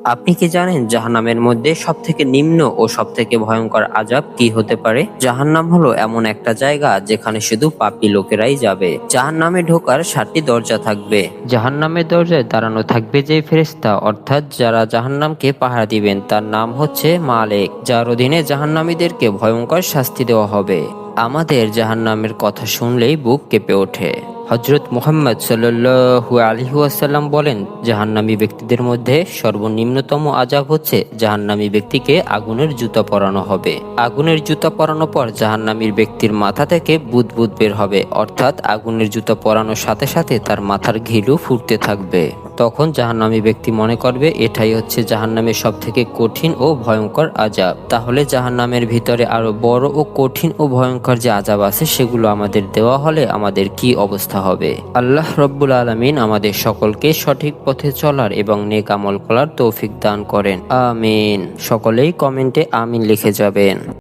আপনি কি জানেন জাহান্নামের মধ্যে সবথেকে নিম্ন ও সবথেকে ভয়ঙ্কর আযাব কি হতে পারে? জাহান্নাম হলো এমন একটা জায়গা যেখানে শুধু পাপী লোকেরাই যাবে। জাহান্নামে ঢোকার 7টি দরজা থাকবে। জাহান্নামের দরজায় দাঁড়ানো থাকবে যে ফেরেশতা, অর্থাৎ যারা জাহান্নামকে পাহারা দিবেন, তার নাম হচ্ছে মালেক, যার অধীনে জাহান্নামীদেরকে ভয়ঙ্কর শাস্তি দেওয়া হবে। আমাদের জাহান্নামের কথা শুনলেই বুক কেঁপে ওঠে। হযরত মুহাম্মদ সাল্লাল্লাহু আলাইহি ওয়াসাল্লাম বলেন, জাহান্নামী ব্যক্তিদের মধ্যে সর্বনিম্নতম আযাব হচ্ছে জাহান্নামী ব্যক্তিকে আগুনের জুতা পরানো হবে। আগুনের জুতা পরানোর পর জাহান্নামীর ব্যক্তির মাথা থেকে বুদবুদ বের হবে, অর্থাৎ আগুনের জুতা পরানোর সাথে সাথে তার মাথার ঘিলু ফুটতে থাকবে। তখন জাহান্নামী ব্যক্তি মনে করবে এটাই হচ্ছে জাহান্নামের সবথেকে কঠিন ও ভয়ঙ্কর আযাব। তাহলে জাহান্নামের ভিতরে আরো বড় ও কঠিন ও ভয়ঙ্কর যে আযাব আছে সেগুলো আমাদের দেওয়া হলে আমাদের কি অবস্থা হবে। আল্লাহ রব্বুল আলামিন আমাদের সকলকে সঠিক পথে চলার এবং নেক আমল করার তৌফিক দান করেন। আমিন। সকলেই কমেন্টে আমিন লিখে যাবেন।